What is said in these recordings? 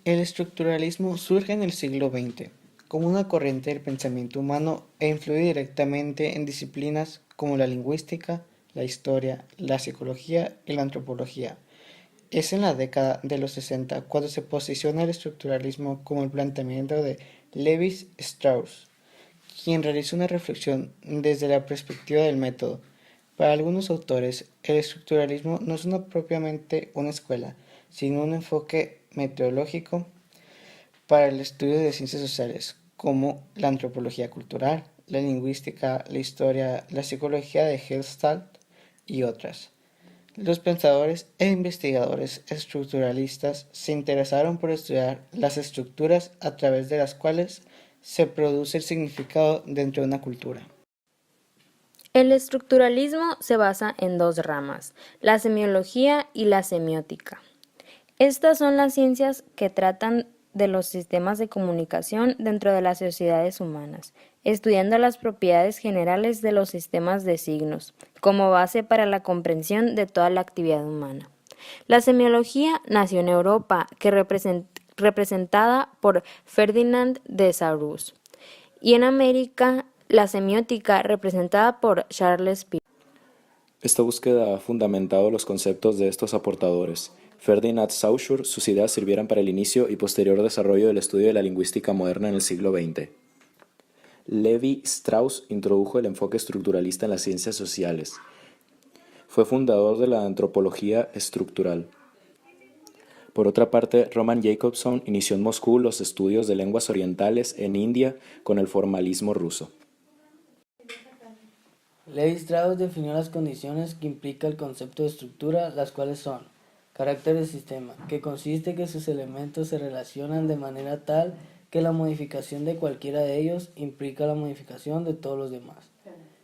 El estructuralismo surge en el siglo XX como una corriente del pensamiento humano e influye directamente en disciplinas como la lingüística, la historia, la psicología y la antropología. Es en la década de los 60 cuando se posiciona el estructuralismo como el planteamiento de Levi Strauss, quien realiza una reflexión desde la perspectiva del método. Para algunos autores, el estructuralismo no es propiamente una escuela, sino un enfoque metodológico para el estudio de ciencias sociales, como la antropología cultural, la lingüística, la historia, la psicología de Gestalt y otras. Los pensadores e investigadores estructuralistas se interesaron por estudiar las estructuras a través de las cuales se produce el significado dentro de una cultura. El estructuralismo se basa en dos ramas, la semiología y la semiótica. Estas son las ciencias que tratan de los sistemas de comunicación dentro de las sociedades humanas, estudiando las propiedades generales de los sistemas de signos, como base para la comprensión de toda la actividad humana. La semiología nació en Europa, representada por Ferdinand de Saussure, y en América la semiótica representada por Charles Peirce. Esta búsqueda ha fundamentado los conceptos de estos aportadores. Ferdinand Saussure, sus ideas sirvieron para el inicio y posterior desarrollo del estudio de la lingüística moderna en el siglo XX. Levi Strauss introdujo el enfoque estructuralista en las ciencias sociales. Fue fundador de la antropología estructural. Por otra parte, Roman Jakobson inició en Moscú los estudios de lenguas orientales en India con el formalismo ruso. Levi Strauss definió las condiciones que implica el concepto de estructura, las cuales son: carácter de sistema, que consiste en que sus elementos se relacionan de manera tal que la modificación de cualquiera de ellos implica la modificación de todos los demás.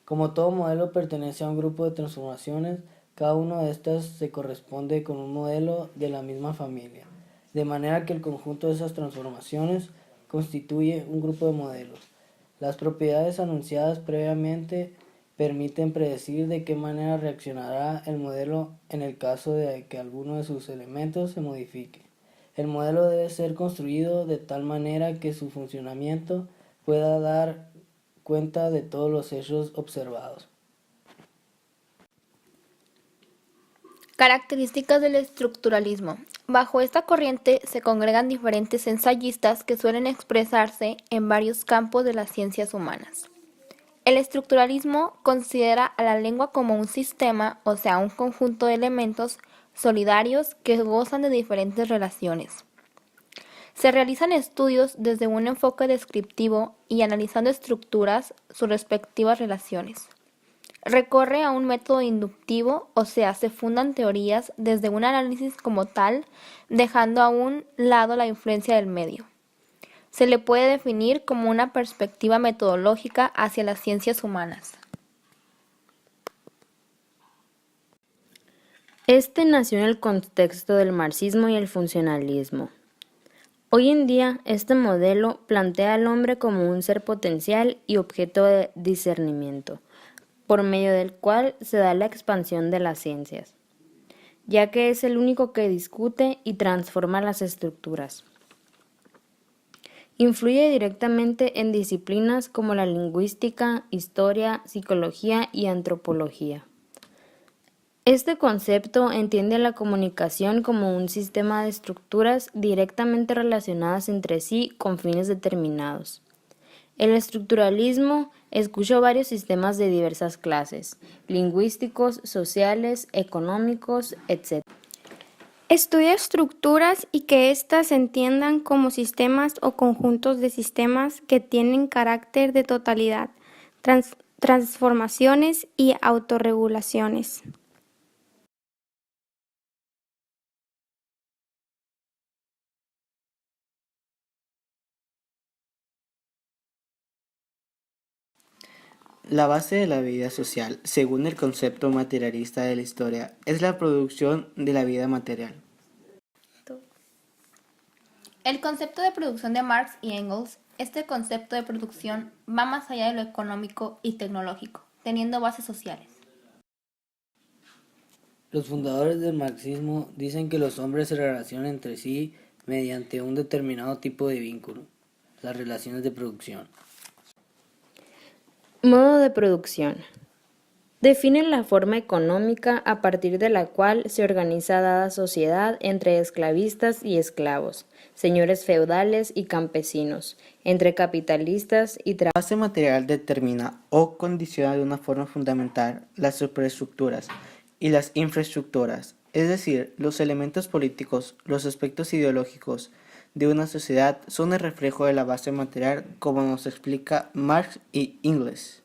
Como todo modelo pertenece a un grupo de transformaciones, cada una de estas se corresponde con un modelo de la misma familia, de manera que el conjunto de esas transformaciones constituye un grupo de modelos. Las propiedades anunciadas previamente permiten predecir de qué manera reaccionará el modelo en el caso de que alguno de sus elementos se modifique. El modelo debe ser construido de tal manera que su funcionamiento pueda dar cuenta de todos los hechos observados. Características del estructuralismo. Bajo esta corriente se congregan diferentes ensayistas que suelen expresarse en varios campos de las ciencias humanas. El estructuralismo considera a la lengua como un sistema, o sea, un conjunto de elementos solidarios que gozan de diferentes relaciones. Se realizan estudios desde un enfoque descriptivo y analizando estructuras, sus respectivas relaciones. Recorre a un método inductivo, o sea, se fundan teorías desde un análisis como tal, dejando a un lado la influencia del medio. Se le puede definir como una perspectiva metodológica hacia las ciencias humanas. Este nació en el contexto del marxismo y el funcionalismo. Hoy en día, este modelo plantea al hombre como un ser potencial y objeto de discernimiento, por medio del cual se da la expansión de las ciencias, ya que es el único que discute y transforma las estructuras. Influye directamente en disciplinas como la lingüística, historia, psicología y antropología. Este concepto entiende la comunicación como un sistema de estructuras directamente relacionadas entre sí con fines determinados. El estructuralismo escuchó varios sistemas de diversas clases, lingüísticos, sociales, económicos, etc. Estudia estructuras y que éstas se entiendan como sistemas o conjuntos de sistemas que tienen carácter de totalidad, transformaciones y autorregulaciones. La base de la vida social, según el concepto materialista de la historia, es la producción de la vida material. El concepto de producción de Marx y Engels, este concepto de producción va más allá de lo económico y tecnológico, teniendo bases sociales. Los fundadores del marxismo dicen que los hombres se relacionan entre sí mediante un determinado tipo de vínculo, las relaciones de producción. Modo de producción. Definen la forma económica a partir de la cual se organiza dada sociedad entre esclavistas y esclavos, señores feudales y campesinos, entre capitalistas y La base material determina o condiciona de una forma fundamental las superestructuras y las infraestructuras, es decir, los elementos políticos, los aspectos ideológicos de una sociedad son el reflejo de la base material como nos explica Marx y Engels.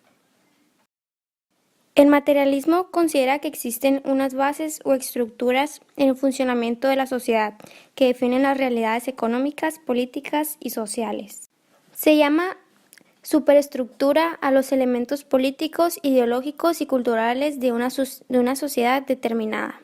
El materialismo considera que existen unas bases o estructuras en el funcionamiento de la sociedad que definen las realidades económicas, políticas y sociales. Se llama superestructura a los elementos políticos, ideológicos y culturales de una sociedad determinada.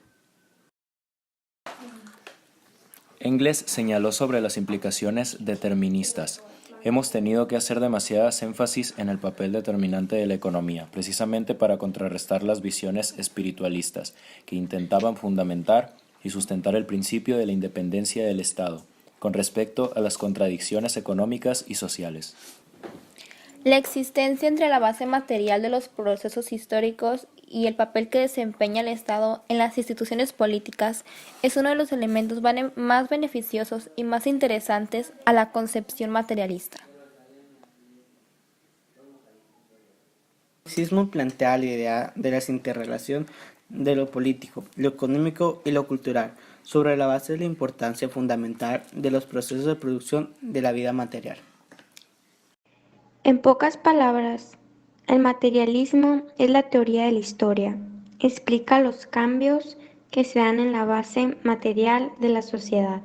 Engels señaló sobre las implicaciones deterministas. Hemos tenido que hacer demasiadas énfasis en el papel determinante de la economía, precisamente para contrarrestar las visiones espiritualistas, que intentaban fundamentar y sustentar el principio de la independencia del Estado, con respecto a las contradicciones económicas y sociales. La existencia entre la base material de los procesos históricos y el papel que desempeña el Estado en las instituciones políticas es uno de los elementos más beneficiosos y más interesantes a la concepción materialista. El marxismo plantea la idea de la interrelación de lo político, lo económico y lo cultural, sobre la base de la importancia fundamental de los procesos de producción de la vida material. En pocas palabras, el materialismo es la teoría de la historia. Explica los cambios que se dan en la base material de la sociedad.